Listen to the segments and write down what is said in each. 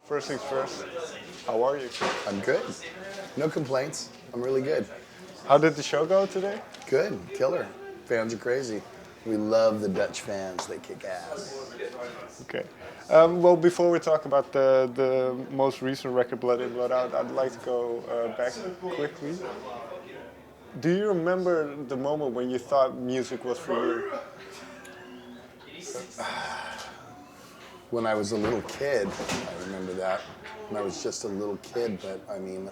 First things first, how are you? I'm good. No complaints. I'm really good. How did the show go today? Good. Killer. Fans are crazy. We love the Dutch fans. They kick ass. Okay. Well, before we talk about the most recent record, Blood In, Blood Out, I'd like to go back quickly. Do you remember the moment when you thought music was for you? When I was a little kid, I remember that. When I was just a little kid, but I mean,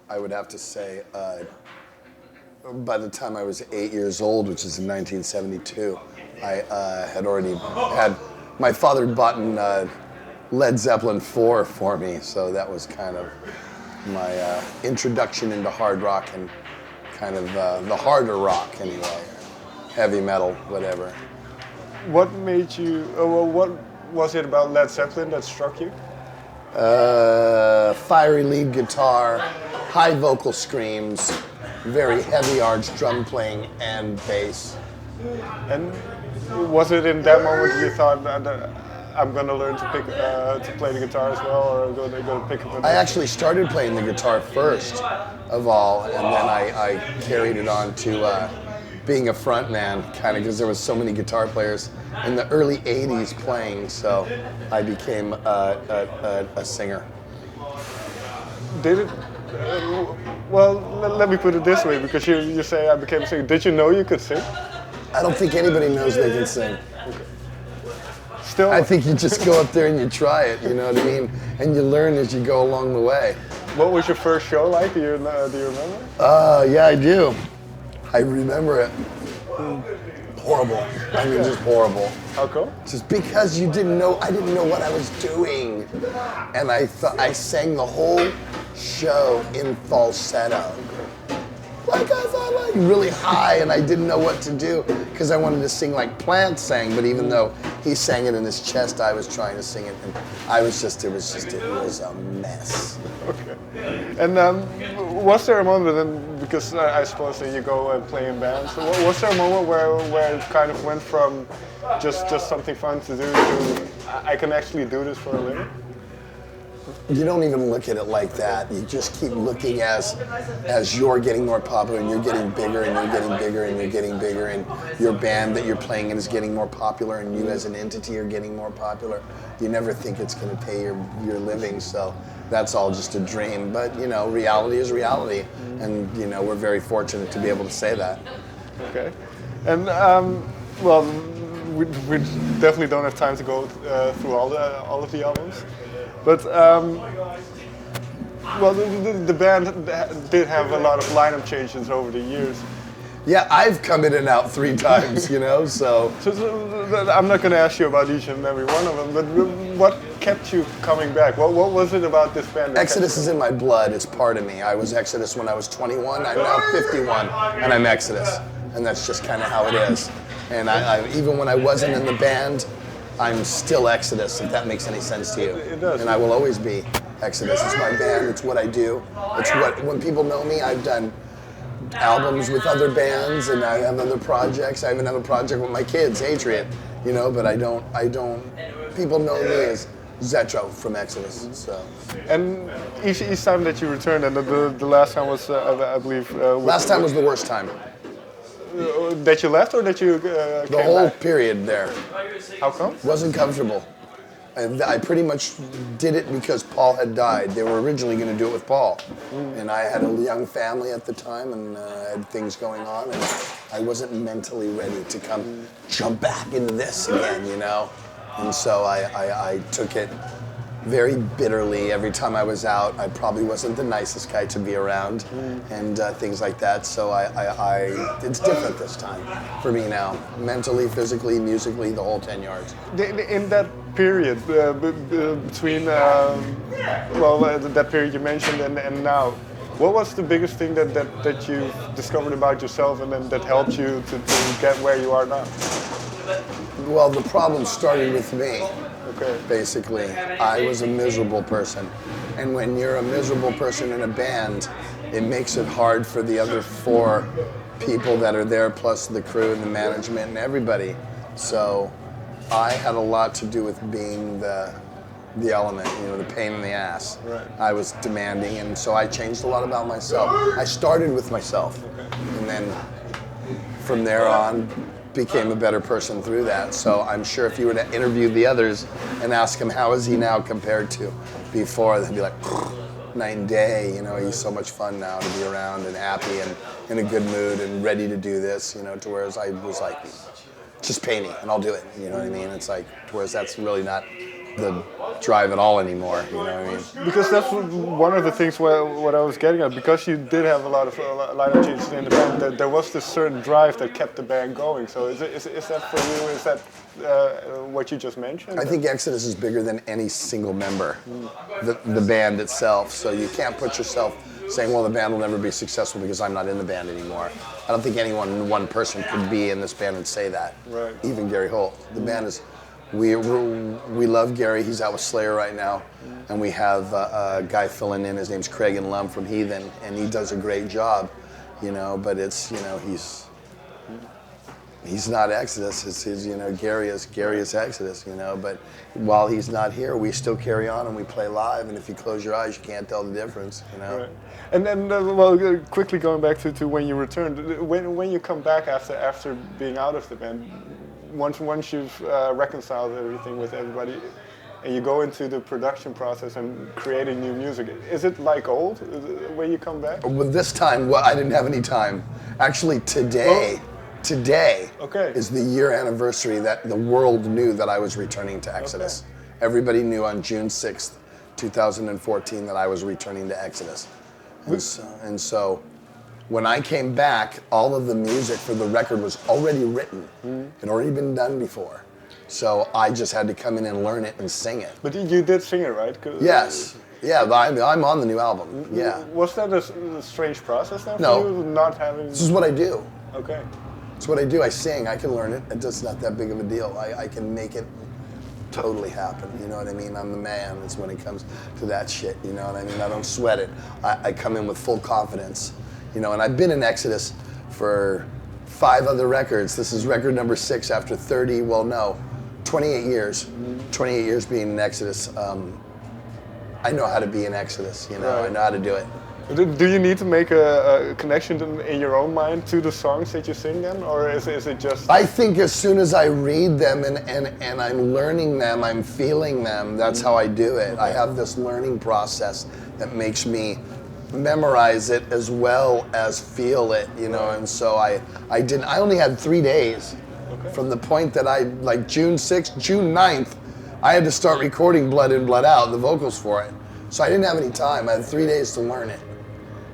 I would have to say, by the time I was 8 years old, which is in 1972, I had already had, my father had bought Led Zeppelin 4 for me, so that was kind of my introduction into hard rock and kind of the harder rock anyway, heavy metal, whatever. What made you, what was it about Led Zeppelin that struck you? Fiery lead guitar, high vocal screams, very heavy arch drum playing and bass. And was it in that moment you thought that I'm going to learn to play the guitar as well, or I'm going to pick up? I actually started playing the guitar first of all, and then I carried it on to being a frontman, kind of because there was so many guitar players in the early 80s playing, so I became a singer. Did it, well, let me put it this way, because you say I became a singer. Did you know you could sing? I don't think anybody knows they can sing. Okay. Still, I think you just go up there and you try it, you know what I mean? And you learn as you go along the way. What was your first show like? Do you remember? Yeah, I do. I remember it. Horrible. I mean, just horrible. How come? Just because I didn't know what I was doing. And I sang the whole show in falsetto. Like I thought, like really high, and I didn't know what to do because I wanted to sing like Plant sang, but even though he sang it in his chest, I was trying to sing it, and it was a mess. Okay. And was there a moment then, because I suppose that you go and play in bands, so was there a moment where it kind of went from just something fun to do to I can actually do this for a living? You don't even look at it like that. You just keep looking as you're getting more popular and you're getting bigger and you're getting bigger and you're getting bigger and your band that you're playing in is getting more popular and you as an entity are getting more popular. You never think it's going to pay your living, so that's all just a dream. But, you know, reality is reality. And, you know, we're very fortunate to be able to say that. Okay. And, well, we definitely don't have time to go through all of the albums. But, well, the band did have a lot of lineup changes over the years. Yeah, I've come in and out 3 times, you know, so I'm not going to ask you about each and every one of them, but what kept you coming back? What was it about this band? Exodus is in my blood. It's part of me. I was Exodus when I was 21. I'm now 51, and I'm Exodus. And that's just kind of how it is. And I even when I wasn't in the band, I'm still Exodus, if that makes any sense to you. It does. And I will always be Exodus. It's my band. It's what I do. It's what, when people know me, I've done albums with other bands, and I have other projects. I even have a project with my kids, Hatriot, you know, but I don't, people know me as Zetro from Exodus, so. And each time that you returned, and the last time was, I believe... last time was the worst time. That you left or that you came The whole back? period there. How come? Wasn't comfortable. I pretty much did it because Paul had died. They were originally going to do it with Paul. And I had a young family at the time and had things going on. And I wasn't mentally ready to come jump back into this again, you know? And so I took it very bitterly. Every time I was out, I probably wasn't the nicest guy to be around and things like that. So it's different this time for me now. Mentally, physically, musically, the whole 10 yards. In that period, between, that period you mentioned and now, what was the biggest thing that you discovered about yourself and then that helped you to get where you are now? Well, the problem started with me. Okay. Basically, I was a miserable person. And when you're a miserable person in a band, it makes it hard for the other 4 people that are there, plus the crew and the management and everybody. So I had a lot to do with being the the element, the pain in the ass. Right. I was demanding, and so I changed a lot about myself. I started with myself, and then from there on, became a better person through that. So I'm sure if you were to interview the others and ask him how is he now compared to before, they'd be like, night and day. He's so much fun now to be around and happy and in a good mood and ready to do this. To whereas I was like, just pay me and I'll do it. You know what I mean? It's like, whereas that's really not the drive at all anymore. You know what I mean? Because that's one of the things what I was getting at. Because you did have a lot of lineup changes in the band, there was this certain drive that kept the band going. So is that for you? Is that what you just mentioned? I think Exodus is bigger than any single member, the band itself. So you can't put yourself saying, well, the band will never be successful because I'm not in the band anymore. I don't think one person could be in this band and say that. Right. Even Gary Holt. The band is, we love Gary. He's out with Slayer right now. And we have a guy filling in. His name's Craig and Numb from Heathen. And he does a great job, but it's, he's not Exodus. It's his, Gary is Exodus, But while he's not here, we still carry on and we play live. And if you close your eyes, you can't tell the difference, Right. And then, quickly going back to when you returned, when you come back after being out of the band, once you've reconciled everything with everybody, and you go into the production process and creating new music, is it like old when you come back? Well, this time, I didn't have any time. Actually, today is the year anniversary that the world knew that I was returning to Exodus. Okay. Everybody knew on June 6th, 2014 that I was returning to Exodus. And so when I came back, all of the music for the record was already written. It had already been done before. So I just had to come in and learn it and sing it. But you did sing it, right? Yes. Yeah, I'm on the new album. Yeah. Was that a strange process then for you, not having... This is what I do. Okay. It's what I do. I sing. I can learn it. It's not that big of a deal. I can make it totally happen. You know what I mean? I'm the man. It's when it comes to that shit. You know what I mean? I don't sweat it. I come in with full confidence. And I've been in Exodus for 5 other records. This is record number 6 after 28 years. 28 years being in Exodus. I know how to be in Exodus. Right. I know how to do it. Do you need to make a connection in your own mind to the songs that you sing then, or is it just... I think as soon as I read them and I'm learning them, I'm feeling them, that's how I do it. I have this learning process that makes me memorize it as well as feel it, and so I only had 3 days from the point that like June 6th, June 9th, I had to start recording Blood In, Blood Out, the vocals for it. So I didn't have any time. I had 3 days to learn it.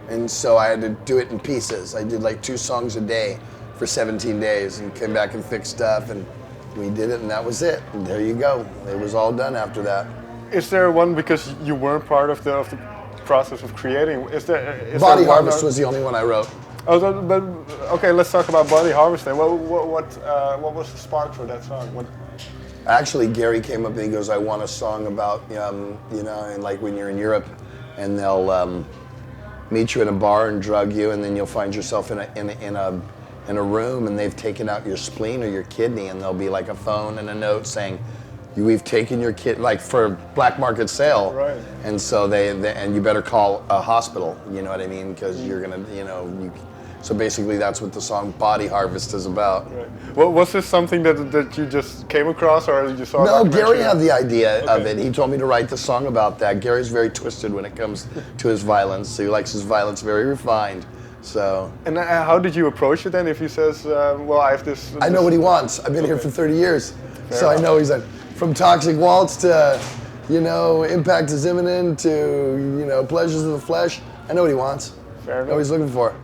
And so I had to do it in pieces. I did like 2 songs a day for 17 days and came back and fixed stuff, and we did it, and that was it. And there you go. It was all done after that. Is there one, because you weren't part of the process of creating, Body Harvest was the only one I wrote. Oh, but okay, let's talk about Body Harvest then. What was the spark for that song? Actually, Gary came up and he goes, I want a song about, and like when you're in Europe and they'll meet you in a bar and drug you, and then you'll find yourself in a room and they've taken out your spleen or your kidney, and there'll be like a phone and a note saying, we've taken your kid, like for black market sale. Right. And so and you better call a hospital, you know what I mean? Because you're gonna, so basically that's what the song Body Harvest is about. Right. Well, was this something that you just came across, or you saw? No, Gary had the idea of it. He told me to write the song about that. Gary's very twisted when it comes to his violence. So he likes his violence very refined. So. And how did you approach it then? If he says, well, I have this... I know what he wants. I've been here for 30 years. So I know he's like, from Toxic Waltz to, Impact is Imminent to, Pleasures of the Flesh. I know what he wants. Fair enough. I know what he's looking for.